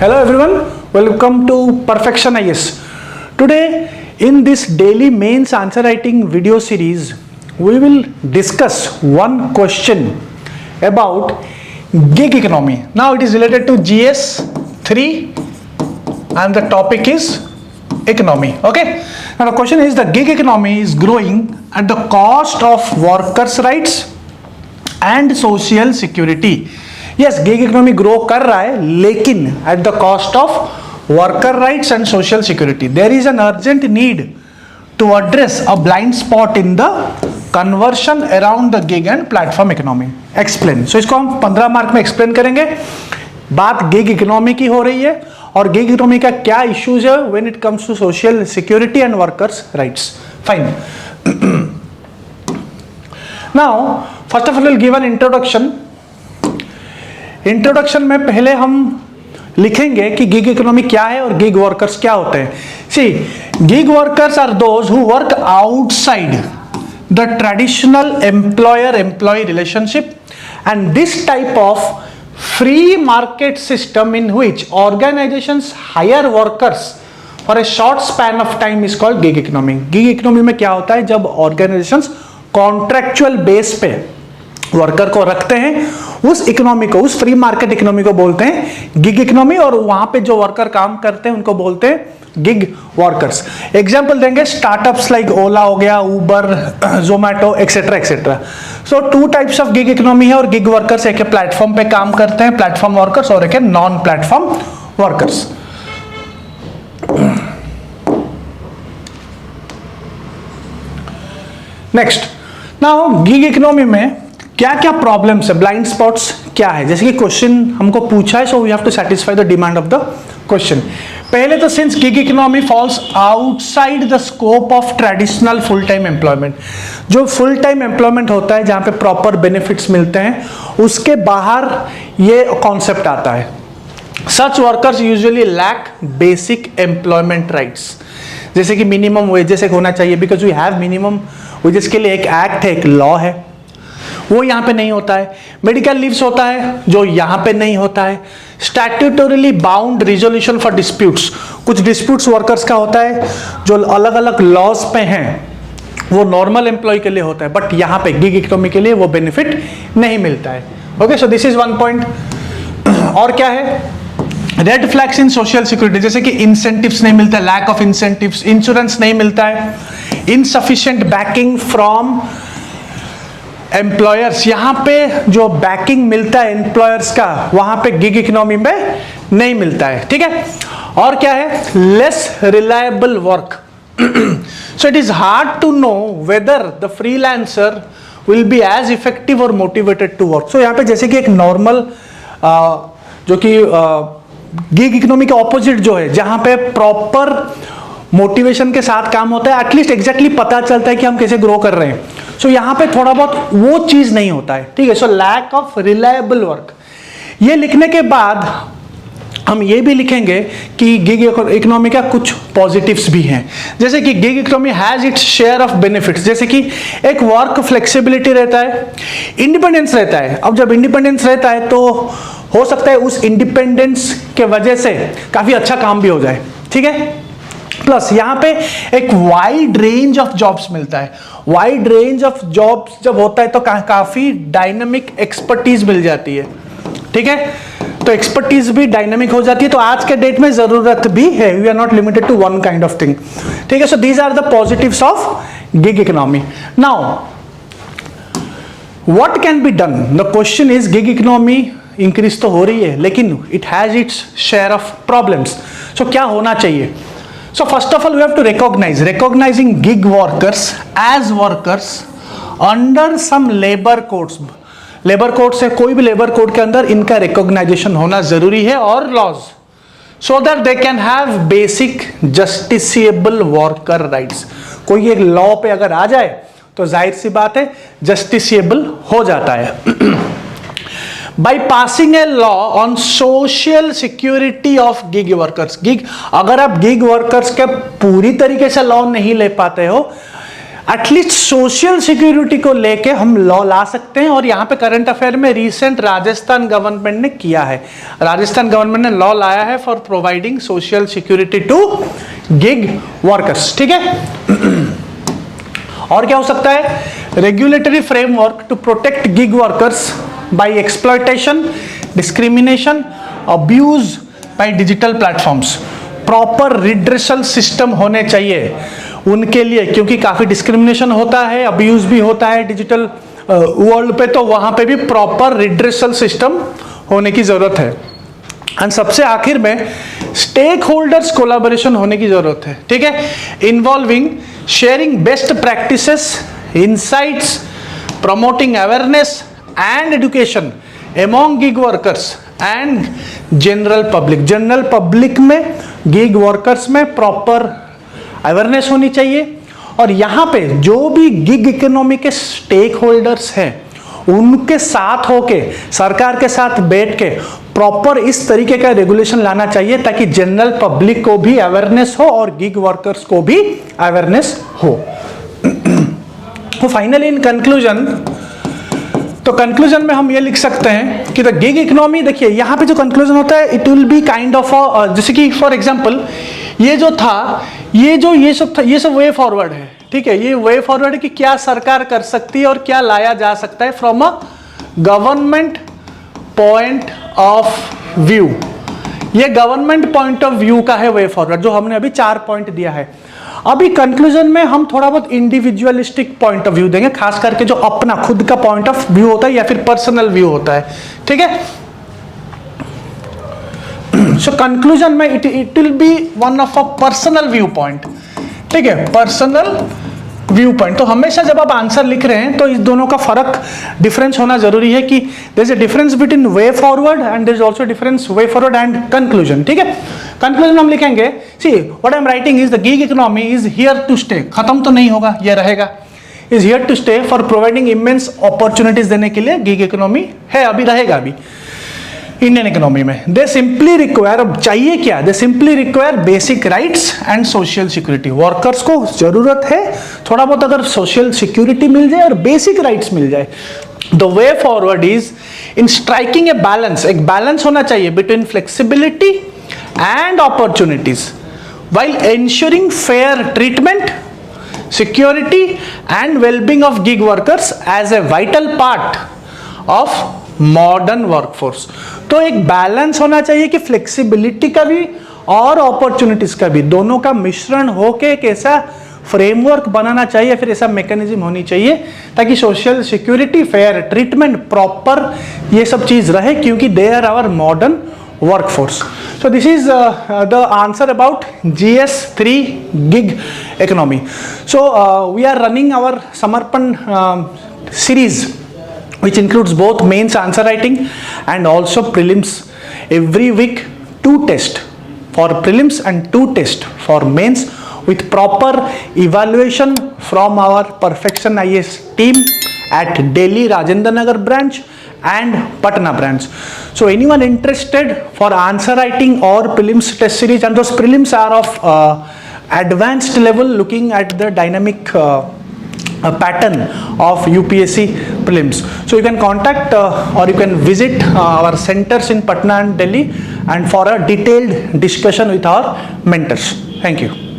Hello everyone, welcome to Perfection IS. Today in this daily mains answer writing video series, we will discuss one question about gig economy. Now it is related to GS 3 and the topic is economy. Okay. Now the question is, the gig economy is growing at the cost of workers' rights and social security. Yes, gig economy grow कर रहा है, लेकिन at the cost of worker rights and social security. There is an urgent need to address a blind spot in the conversion around the gig and platform economy. Explain. So इसको हम 15 mark में explain करेंगे. बात gig economy की हो रही है और गिग इकोनॉमी का क्या इश्यूज है when it comes to social security and workers rights. Fine. Now first of all will give an introduction में पहले हम लिखेंगे कि गिग इकोनॉमी क्या है और गिग वर्कर्स क्या होते हैं. C, gig workers are those who work outside the traditional employer employ relationship and this type of free market system in which organizations hire workers for a short span of time is called gig economy. Gig economy में क्या होता है, जब organizations contractual base पे worker को रखते हैं, उस इकोनॉमी को, उस फ्री मार्केट इकोनॉमी को बोलते हैं गिग इकोनॉमी, और वहां पे जो वर्कर काम करते हैं उनको बोलते हैं गिग वर्कर्स. एग्जांपल देंगे, स्टार्टअप्स लाइक ओला हो गया, Uber, Zomato, etcetera etcetera. So two types of gig economy है और गिग वर्कर्स. एक प्लेटफॉर्म पे काम करते हैं प्लेटफॉर्म वर्कर्स, और एक है non platform workers. Next, now gig economy में क्या क्या प्रॉब्लम्स है, ब्लाइंड स्पॉट्स क्या है. जैसे कि क्वेश्चन हमको पूछा है, so we have to satisfy the demand of the question. पहले तो, since gig economy falls outside the scope of traditional full time employment, जो फुल टाइम एम्प्लॉयमेंट होता है जहां पे प्रॉपर बेनिफिट्स मिलते हैं, उसके बाहर ये कॉन्सेप्ट आता है. Such workers usually lack basic employment rights, जैसे कि मिनिमम वेजेस एक होना चाहिए, because we have minimum wages के लिए एक एक्ट है, एक लॉ है, वो यहाँ पे नहीं होता है. मेडिकल लीव्स होता है जो यहाँ पे नहीं होता है. स्टैट्यूटोरियली बाउंड रिजोल्यूशन फॉर डिस्प्यूट्स, कुछ डिस्प्यूट्स वर्कर्स का होता है जो अलग अलग लॉज पे हैं, वो नॉर्मल एम्प्लॉय के लिए होता है, बट यहाँ पे गिग इकोनॉमी के लिए वो बेनिफिट नहीं मिलता है. Okay, so this is one point. और क्या है, रेड फ्लैग्स इन सोशल सिक्योरिटी, जैसे कि इंसेंटिव्स नहीं मिलता है, लैक ऑफ इंसेंटिव्स, इंश्योरेंस नहीं मिलता है, इनसफिशिएंट बैकिंग फ्रॉम एम्प्लॉयर्स. यहां पे जो बैकिंग मिलता है एम्प्लॉयर्स का, वहां पे गिग इकोनॉमी में नहीं मिलता है. ठीक है. और क्या है, less reliable work. So it is hard to know whether the freelancer will be as effective और मोटिवेटेड टू वर्क. सो यहां पे जैसे कि एक नॉर्मल जो कि गिग इकोनॉमी के ऑपोजिट जो है, जहां पे प्रॉपर मोटिवेशन के साथ काम होता है, एटलीस्ट एग्जैक्टली पता चलता है कि हम कैसे ग्रो कर रहे हैं. सो यहां पे थोड़ा बहुत वो चीज नहीं होता है. ठीक है. So lack of reliable work. ये लिखने के बाद हम ये भी लिखेंगे कि गिग इकोनॉमी का कुछ पॉजिटिव्स भी हैं, जैसे कि gig economy has its share of benefits, जैसे कि एक वर्क फ्लेक्सिबिलिटी रहता है, इंडिपेंडेंस रहता है. अब जब इंडिपेंडेंस रहता है तो हो सकता है उस इंडिपेंडेंस के वजह से काफी अच्छा काम भी हो जाए. ठीक है. प्लस यहाँ पे एक वाइड रेंज ऑफ जॉब्स मिलता है. वाइड रेंज ऑफ जॉब्स जब होता है तो काफी डायनामिक एक्सपर्टीज मिल जाती है. ठीक है. तो एक्सपर्टीज भी डायनामिक हो जाती है, तो आज के डेट में जरूरत भी है. We are not limited to one kind of thing. ठीक है. So these are the positives of gig economy. Now what can be done. The question is, gig economy increase तो हो रही है, लेकिन it has its share of problems. So क्या होना चाहिए. So first of all we have to recognizing gig workers as workers under some labor codes. Labour code से, कोई भी लेबर कोड के अंदर इनका रिकॉग्नाइजेशन होना जरूरी है, और laws, so that they can have basic justiciable worker rights. कोई एक लॉ पे अगर आ जाए तो जाहिर सी बात है जस्टिसिएबल हो जाता है. By passing a law on social security of gig workers. Gig, अगर आप गिग वर्कर्स के पूरी तरीके से लॉ नहीं ले पाते हो, एटलीस्ट सोशल सिक्योरिटी को लेके हम लॉ ला सकते हैं। और यहाँ पे करंट अफेयर में रिसेंट राजस्थान गवर्नमेंट ने किया है, राजस्थान गवर्नमेंट ने लॉ लाया है for providing social security to gig workers, ठीक है। और क्या हो सकता है, regulatory framework to protect gig workers by exploitation, discrimination, abuse by digital platforms. Proper redressal system होने चाहिए उनके लिए, क्योंकि काफी डिस्क्रिमिनेशन होता है, अब्यूज भी होता है डिजिटल वर्ल्ड पे, तो वहां पे भी प्रॉपर रिड्रेसल सिस्टम होने की जरूरत है। एंड सबसे आखिर में स्टेक होल्डर्स कोलैबोरेशन होने की जरूरत है, ठीक है, involving sharing best practices, insights, promoting awareness and education among gig workers and general public. General public में गिग वर्कर्स में प्रॉपर अवेयरनेस होनी चाहिए। और यहाँ पे जो भी गिग इकोनॉमी के स्टेक होल्डर्स हैं उनके साथ होके, सरकार के साथ बैठ के प्रॉपर इस तरीके का रेगुलेशन लाना चाहिए ताकि जनरल पब्लिक को भी अवेयरनेस हो और गिग वर्कर्स को भी अवेयरनेस हो। तो फाइनली इन कंक्लूजन, तो कंक्लूजन में हम ये लिख सकते हैं कि द गिग इकोनॉमी, देखिए यहाँ पे जो कंक्लूजन होता है it will be kind of जैसे कि फॉर एग्जांपल ये जो था, ये सब वे फॉरवर्ड है, ठीक है, ये वे फॉरवर्ड है कि क्या सरकार कर सकती है और क्या लाया जा सकता है from a government point of view. ये गवर्नमेंट पॉइंट ऑफ व्यू का है वे फॉरवर्ड, जो हमने अभी 4 पॉइंट दिया है। अभी कंक्लूजन में हम थोड़ा बहुत इंडिविजुअलिस्टिक पॉइंट ऑफ व्यू देंगे, खास करके जो अपना खुद का पॉइंट ऑफ व्यू होता है या फिर पर्सनल व्यू होता है, ठीक है। सो कंक्लूजन में it will be one of a personal view point, ठीक है, पर्सनल व्यू पॉइंट। तो हमेशा जब आप आंसर लिख रहे हैं तो इस दोनों का फर्क, डिफरेंस होना जरूरी है कि there is a difference between way forward and there is also difference way forward and conclusion, ठीक है। कंक्लूजन हम लिखेंगे, see what I am writing is the gig economy is here to stay, खत्म तो नहीं होगा, ये रहेगा, is here to stay for providing immense opportunities देने के लिए गिग इकोनॉमी है, अभी रहेगा अभी इंडियन इकोनॉमी में। दे सिंपली रिक्वायर, अब चाहिए क्या, दे simply require basic rights and social security. Workers को जरूरत है थोड़ा बहुत अगर सोशल सिक्योरिटी मिल जाए और बेसिक राइट्स मिल जाए। The way forward is in striking a balance, एक बैलेंस होना चाहिए between flexibility and opportunities while ensuring fair treatment, security and well-being of gig workers as a vital part of modern workforce। तो एक balance होना चाहिए कि flexibility का भी और अपॉर्चुनिटीज का भी, दोनों का मिश्रण होके एक ऐसा फ्रेमवर्क बनाना चाहिए, फिर ऐसा मैकेनिज्म होनी चाहिए ताकि social security, fair treatment, proper ये सब चीज रहे, क्योंकि they are our modern workforce. So this is the answer about GS3 gig economy. So we are running our Samarpan series which includes both mains answer writing and also prelims. Every week 2 tests for prelims and 2 tests for mains with proper evaluation from our Perfection IAS team at Delhi Rajendra Nagar branch and Patna branch. So anyone interested for answer writing or prelims test series, and those prelims are of advanced level, looking at the dynamic pattern of UPSC prelims. So you can contact or you can visit our centers in Patna and Delhi and for a detailed discussion with our mentors. Thank you.